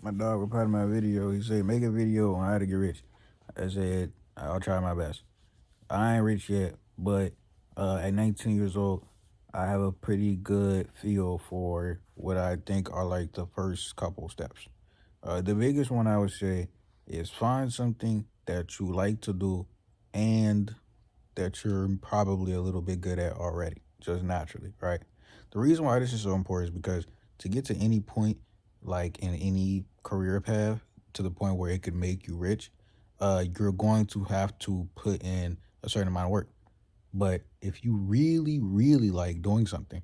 My dog replied to my video. He said, make a video on how to get rich. I said, I'll try my best. I ain't rich yet, but at 19 years old, I have a pretty good feel for what I think are like the first couple steps. The biggest one I would say is find something that you like to do and that you're probably a little bit good at already, just naturally, right? The reason why this is so important is because to get to any point, like in any career path, to the point where it could make you rich, you're going to have to put in a certain amount of work. But if you really, really like doing something,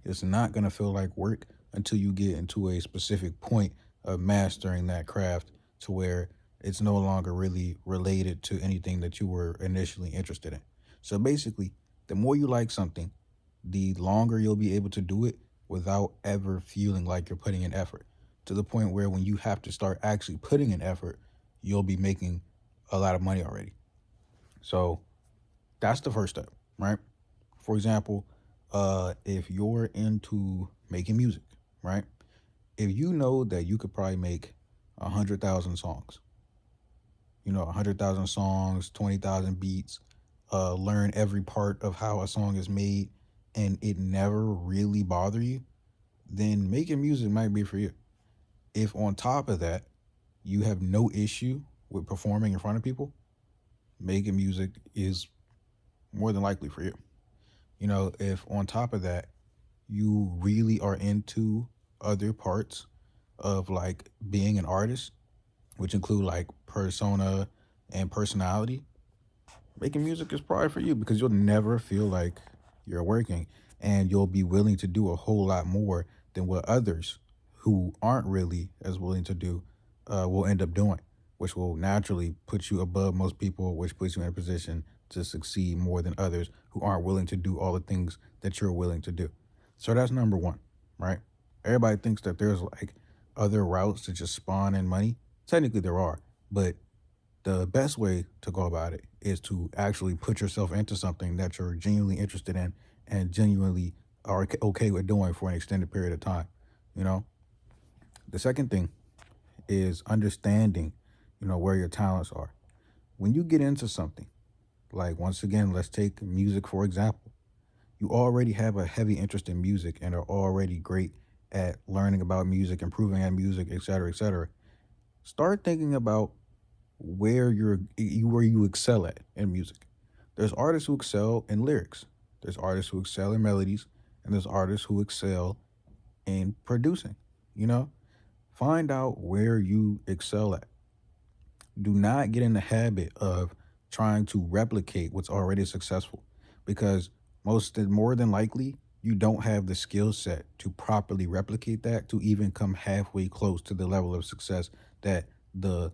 it's not going to feel like work until you get into a specific point of mastering that craft to where it's no longer really related to anything that you were initially interested in. So basically, the more you like something, the longer you'll be able to do it without ever feeling like you're putting in effort. To the point where when you have to start actually putting in effort, you'll be making a lot of money already. So that's the first step, right? For example, if you're into making music, right? If you know that you could probably make 100,000 songs, 100,000 songs, 20,000 beats, learn every part of how a song is made, and it never really bother you, then making music might be for you. If on top of that, you have no issue with performing in front of people, making music is more than likely for you. If on top of that, you really are into other parts of like being an artist, which include like persona and personality, making music is probably for you because you'll never feel like you're working and you'll be willing to do a whole lot more than what others who aren't really as willing to do will end up doing, which will naturally put you above most people, which puts you in a position to succeed more than others who aren't willing to do all the things that you're willing to do. So that's number one, right? Everybody thinks that there's like other routes to just spawn in money. Technically, there are, but the best way to go about it is to actually put yourself into something that you're genuinely interested in and genuinely are okay with doing for an extended period of time. You know, the second thing is understanding, where your talents are. When you get into something, like once again, let's take music for example. You already have a heavy interest in music and are already great at learning about music, improving at music, et cetera, et cetera. Start thinking about where you excel at in music. There's artists who excel in lyrics. There's artists who excel in melodies, and there's artists who excel in producing. You know, find out where you excel at. Do not get in the habit of trying to replicate what's already successful because more than likely you don't have the skill set to properly replicate that to even come halfway close to the level of success that the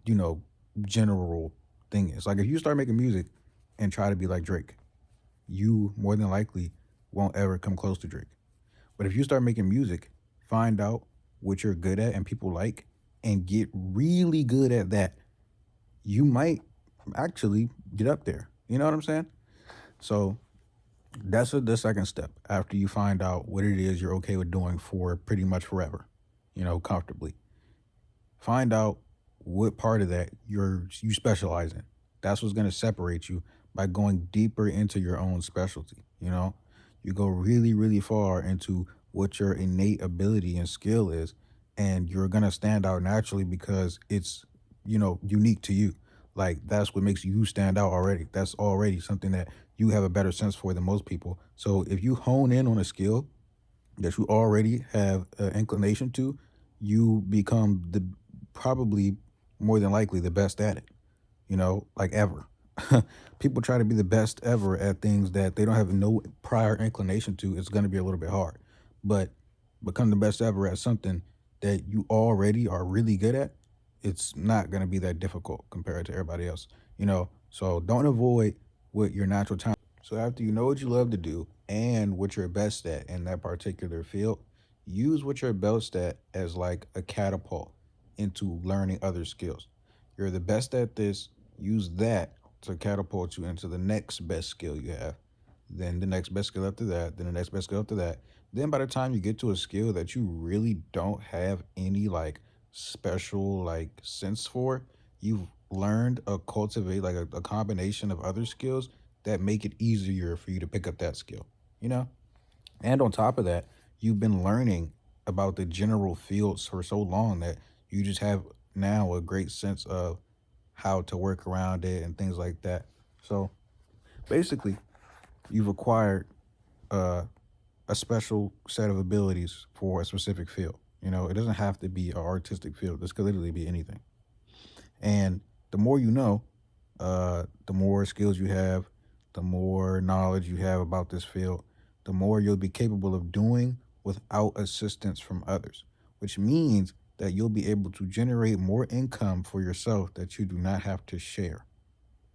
you know general thing is. Like if you start making music and try to be like Drake, you more than likely won't ever come close to Drake. But if you start making music, find out what you're good at and people like and get really good at that, you might actually get up there. You know what I'm saying? So that's the second step after you find out what it is you're okay with doing for pretty much forever, comfortably. Find out what part of that you specialize in. That's what's going to separate you by going deeper into your own specialty. You go really, really far into what your innate ability and skill is, and you're going to stand out naturally because it's, unique to you. Like that's what makes you stand out already. That's already something that you have a better sense for than most people. So if you hone in on a skill that you already have an inclination to, you become the probably more than likely the best at it, like ever. People try to be the best ever at things that they don't have no prior inclination to. It's going to be a little bit hard. But become the best ever at something that you already are really good at, it's not going to be that difficult compared to everybody else. So don't avoid what your natural talent. So after you know what you love to do and what you're best at in that particular field, use what you're best at as like a catapult into learning other skills. You're the best at this, use that to catapult you into the next best skill you have. Then the next best skill after that, then the next best skill after that. Then by the time you get to a skill that you really don't have any like special like sense for, you've learned a cultivate like a combination of other skills that make it easier for you to pick up that skill, you know? And on top of that, you've been learning about the general fields for so long that you just have now a great sense of how to work around it and things like that. So basically, you've acquired uh, a special set of abilities for a specific field. You know, it doesn't have to be an artistic field. This could literally be anything. And the more you know, the more skills you have, the more knowledge you have about this field, the more you'll be capable of doing without assistance from others, which means that you'll be able to generate more income for yourself that you do not have to share,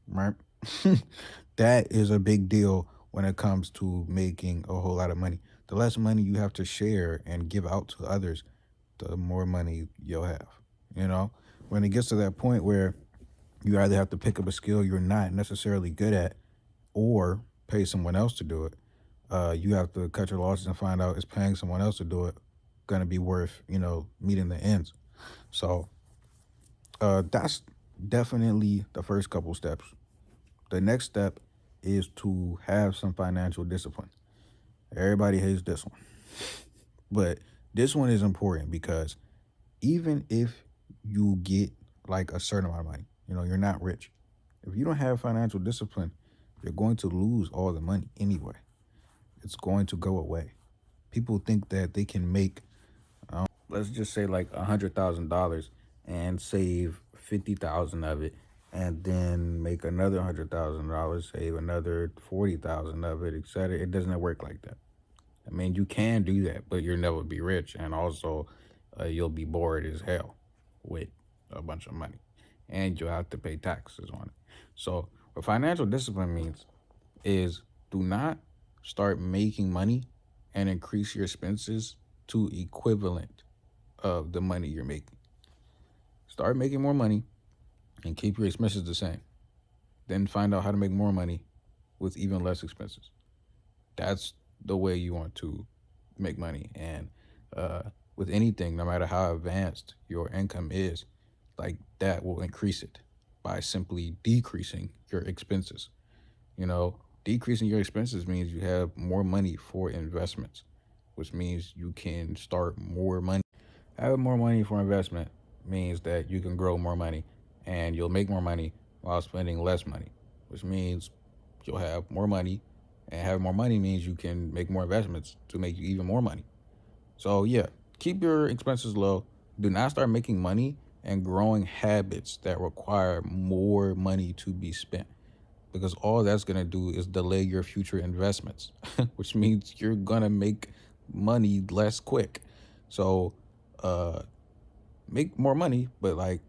right? That is a big deal when it comes to making a whole lot of money. The less money you have to share and give out to others, the more money you'll have. You know, when it gets to that point where you either have to pick up a skill you're not necessarily good at or pay someone else to do it, you have to cut your losses and find out is paying someone else to do it going to be worth, meeting the ends. So that's definitely the first couple steps. The next step is to have some financial discipline. Everybody hates this one, but this one is important because even if you get like a certain amount of money, you're not rich. If you don't have financial discipline, you're going to lose all the money anyway. It's going to go away. People think that they can make, let's just say like $100,000 and save 50,000 of it, and then make another $100,000, save another 40,000 of it, etc. It doesn't work like that. I mean, you can do that, but you'll never be rich, and also you'll be bored as hell with a bunch of money, and you'll have to pay taxes on it. So, what financial discipline means is do not start making money and increase your expenses to equivalent of the money you're making. Start making more money and keep your expenses the same. Then find out how to make more money with even less expenses. That's the way you want to make money. And with anything, no matter how advanced your income is, like that will increase it by simply decreasing your expenses. You know, decreasing your expenses means you have more money for investments, which means you can start more money. Having more money for investment means that you can grow more money and you'll make more money while spending less money, which means you'll have more money, and having more money means you can make more investments to make you even more money. So, yeah, keep your expenses low. Do not start making money and growing habits that require more money to be spent, because all that's going to do is delay your future investments, which means you're going to make money less quick. So, uh, make more money, but like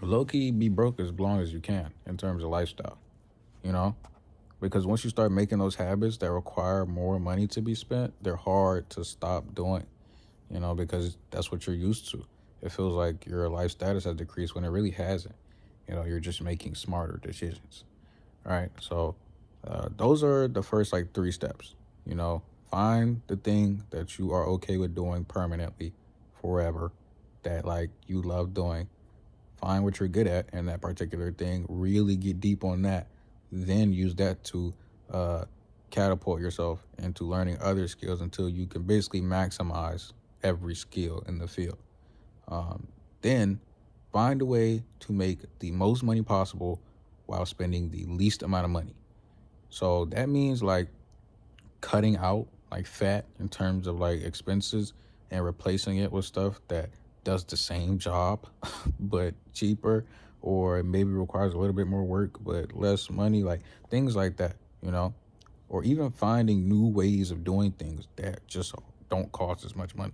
low key be broke as long as you can in terms of lifestyle, you know? Because once you start making those habits that require more money to be spent, they're hard to stop doing, because that's what you're used to. It feels like your life status has decreased when it really hasn't. You're just making smarter decisions. Right. So those are the first like three steps. Find the thing that you are okay with doing permanently, forever, that like you love doing. Find what you're good at in that particular thing. Really get deep on that. Then use that to uh, catapult yourself into learning other skills until you can basically maximize every skill in the field. Then find a way to make the most money possible while spending the least amount of money. So that means like cutting out like fat in terms of like expenses and replacing it with stuff that does the same job but cheaper, or maybe requires a little bit more work but less money, like things like that, or even finding new ways of doing things that just don't cost as much money.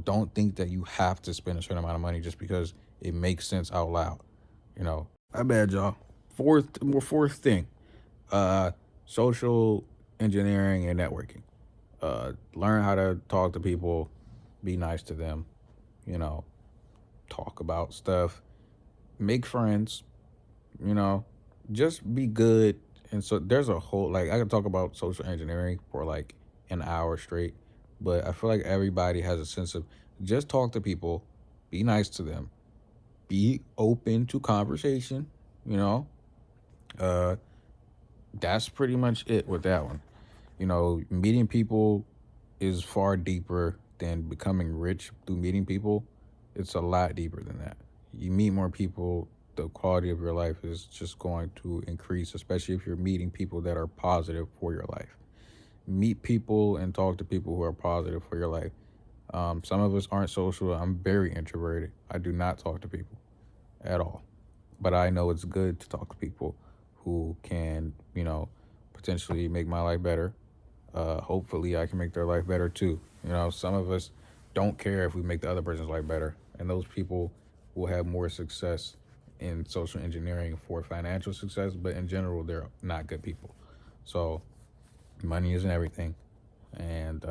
Don't think that you have to spend a certain amount of money just because it makes sense out loud. I bad, y'all. Fourth thing, uh, social engineering and networking. Learn how to talk to people, be nice to them, you know, talk about stuff, make friends, you know, just be good. And so there's a whole, like, I could talk about social engineering for like an hour straight, but I feel like everybody has a sense of just talk to people, Be nice to them. Be open to conversation. You know, uh, that's pretty much it with that one. Meeting people is far deeper than becoming rich through meeting people. It's a lot deeper than that. You meet more people, the quality of your life is just going to increase, especially if you're meeting people that are positive for your life. Meet people and talk to people who are positive for your life. Some of us aren't social. I'm very introverted. I do not talk to people at all. But I know it's good to talk to people who can, potentially make my life better. Hopefully, I can make their life better too. Some of us don't care if we make the other person's life better, and those people will have more success in social engineering for financial success. But in general, they're not good people. So money isn't everything, and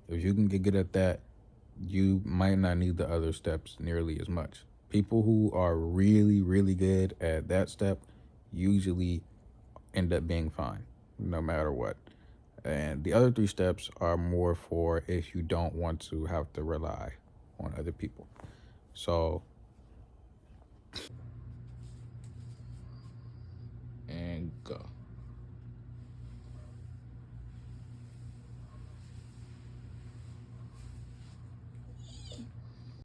if you can get good at that, you might not need the other steps nearly as much. People who are really, really good at that step usually end up being fine, no matter what. And the other three steps are more for if you don't want to have to rely on other people. So